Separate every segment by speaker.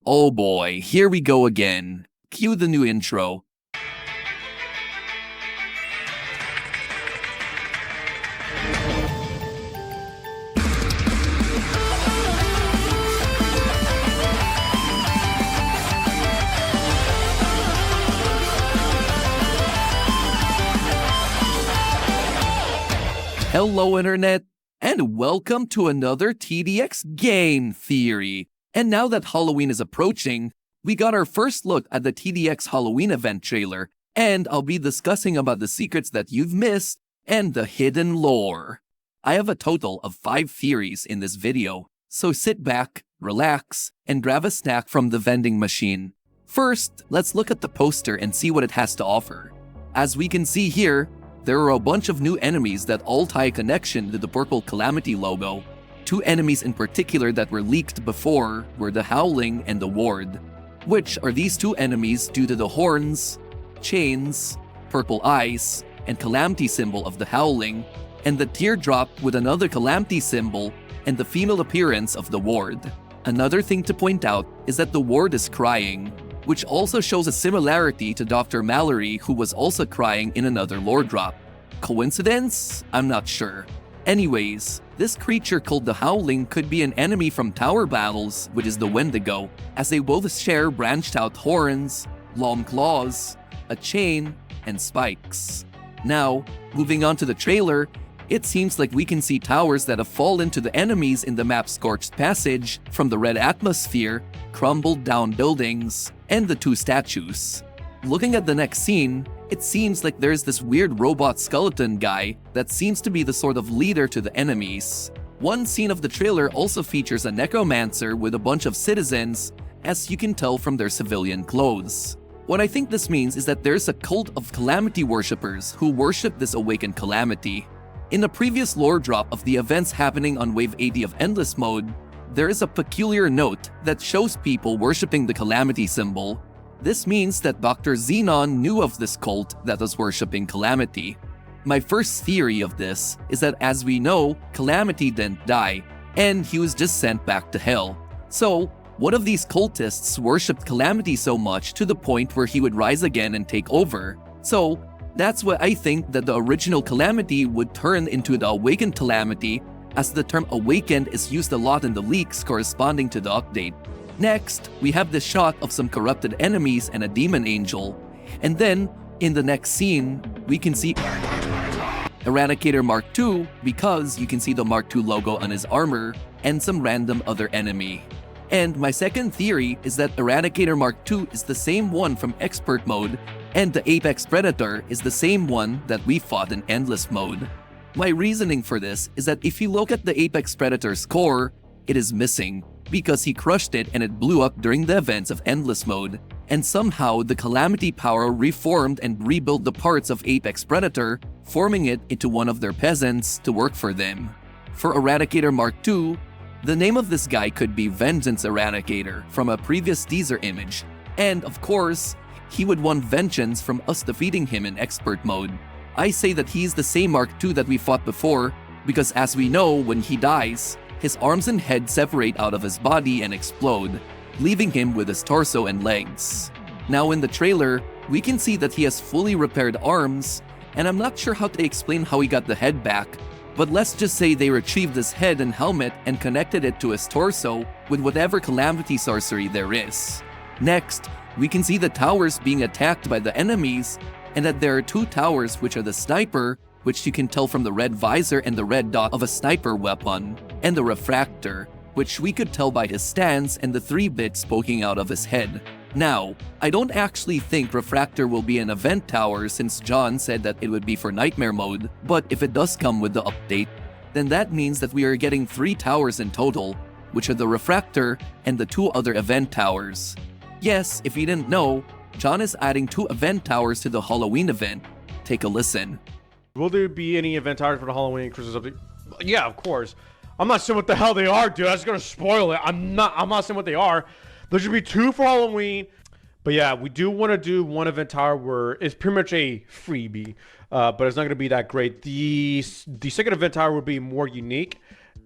Speaker 1: Oh boy, here we go again. Cue the new intro. Hello Internet, and welcome to another TDX Game Theory. And now that Halloween is approaching, we got our first look at the TDX Halloween event trailer, and I'll be discussing about the secrets that you've missed and the hidden lore. I have a total of 5 theories in this video, so sit back, relax, and grab a snack from the vending machine. First, let's look at the poster and see what it has to offer. As we can see here, there are a bunch of new enemies that all tie a connection to the purple Calamity logo. 2 enemies in particular that were leaked before were the Howling and the Ward, which are these 2 enemies due to the horns, chains, purple eyes, and Calamity symbol of the Howling, and the teardrop with another Calamity symbol and the female appearance of the Ward. Another thing to point out is that the Ward is crying, which also shows a similarity to Dr. Malory, who was also crying in another lore drop. Coincidence? I'm not sure. Anyways, this creature called the Howling could be an enemy from Tower Battles, which is the Wendigo, as they both share branched out horns, long claws, a chain, and spikes. Now, moving on to the trailer, it seems like we can see towers that have fallen to the enemies in the map Scorched Passage from the red atmosphere, crumbled down buildings, and the 2 statues. Looking at the next scene, it seems like there's this weird robot skeleton guy that seems to be the sort of leader to the enemies. One scene of the trailer also features a necromancer with a bunch of citizens, as you can tell from their civilian clothes. What I think this means is that there's a cult of Calamity worshippers who worship this awakened Calamity. In a previous lore drop of the events happening on Wave 80 of Endless Mode, there is a peculiar note that shows people worshipping the Calamity symbol. This means that Dr. Xenon knew of this cult that was worshipping Calamity. My first theory of this is that, as we know, Calamity didn't die, and he was just sent back to hell. So, one of these cultists worshipped Calamity so much to the point where he would rise again and take over. So, that's why I think that the original Calamity would turn into the awakened Calamity, as the term awakened is used a lot in the leaks corresponding to the update. Next, we have this shot of some corrupted enemies and a demon angel. And then, in the next scene, we can see Eradicator Mark II because you can see the Mark II logo on his armor and some random other enemy. And my second theory is that Eradicator Mark II is the same one from Expert Mode, and the Apex Predator is the same one that we fought in Endless Mode. My reasoning for this is that if you look at the Apex Predator's core, it is missing, because he crushed it and it blew up during the events of Endless Mode, and somehow the Calamity power reformed and rebuilt the parts of Apex Predator, forming it into one of their peasants to work for them. For Eradicator Mark II, the name of this guy could be Vengeance Eradicator from a previous teaser image, and of course, he would want vengeance from us defeating him in Expert Mode. I say that he's the same Mark II that we fought before, because as we know, when he dies, his arms and head separate out of his body and explode, leaving him with his torso and legs. Now in the trailer, we can see that he has fully repaired arms, and I'm not sure how to explain how he got the head back, but let's just say they retrieved his head and helmet and connected it to his torso with whatever Calamity sorcery there is. Next, we can see the towers being attacked by the enemies, and that there are 2 towers which are the sniper, which you can tell from the red visor and the red dot of a sniper weapon, and the refractor, which we could tell by his stance and the 3 bits poking out of his head. Now, I don't actually think refractor will be an event tower since John said that it would be for Nightmare Mode, but if it does come with the update, then that means that we are getting 3 towers in total, which are the refractor and the 2 other event towers. Yes, if you didn't know, John is adding 2 event towers to the Halloween event. Take a listen.
Speaker 2: Will there be any event towers for the Halloween and Christmas update? Yeah, of course. I'm not saying what the hell they are, dude. That's gonna spoil it. I'm not saying what they are. There should be 2 for Halloween. But yeah, we do want to do 1 event tower where it's pretty much a freebie, but it's not gonna be that great. The second event tower will be more unique,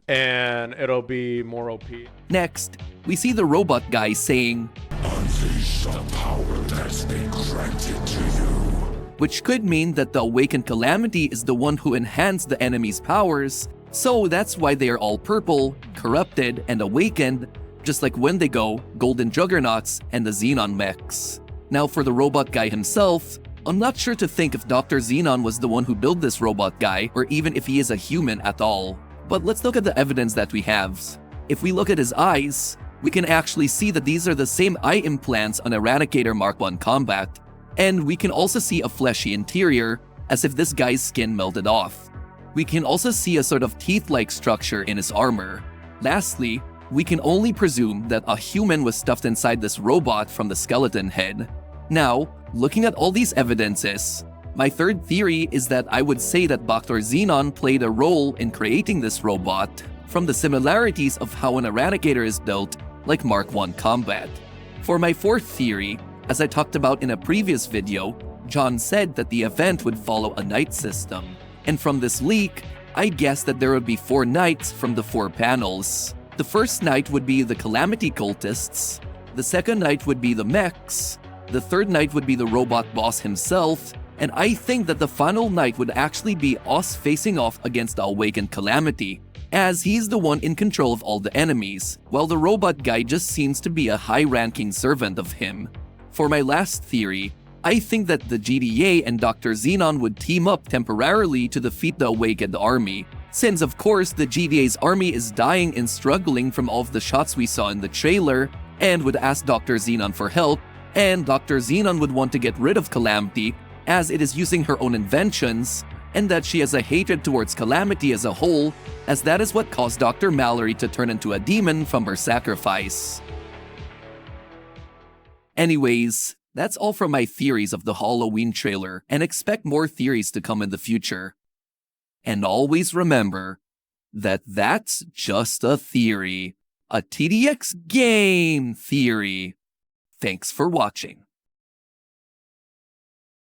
Speaker 2: and it'll be more OP.
Speaker 1: Next, we see the robot guy saying,
Speaker 3: "Unleash the power that's been granted to you."
Speaker 1: which could mean that the awakened calamity is the one who enhanced the enemy's powers, so that's why they are all purple, corrupted, and awakened, just like Wendigo, Golden Juggernauts, and the Xenon mechs. Now for the robot guy himself, I'm not sure to think if Dr. Xenon was the one who built this robot guy, or even if he is a human at all. But let's look at the evidence that we have. If we look at his eyes, we can actually see that these are the same eye implants on Eradicator Mark I Combat, and we can also see a fleshy interior, as if this guy's skin melted off. We can also see a sort of teeth-like structure in his armor. Lastly, we can only presume that a human was stuffed inside this robot from the skeleton head. Now, looking at all these evidences, my third theory is that I would say that Dr. Xenon played a role in creating this robot from the similarities of how an Eradicator is built, like Mark I Combat. For my fourth theory, as I talked about in a previous video, John said that the event would follow a knight system. And from this leak, I guessed that there would be 4 knights from the 4 panels. The first knight would be the Calamity cultists, the second knight would be the mechs, the third knight would be the robot boss himself, and I think that the final knight would actually be us facing off against the awakened Calamity, as he's the one in control of all the enemies, while the robot guy just seems to be a high-ranking servant of him. For my last theory, I think that the GDA and Dr. Xenon would team up temporarily to defeat the awakened army, since of course the GDA's army is dying and struggling from all of the shots we saw in the trailer, and would ask Dr. Xenon for help, and Dr. Xenon would want to get rid of Calamity as it is using her own inventions, and that she has a hatred towards Calamity as a whole, as that is what caused Dr. Malory to turn into a demon from her sacrifice. Anyways, that's all from my theories of the Halloween trailer, and expect more theories to come in the future. And always remember that that's just a theory, a TDX game theory. Thanks for watching.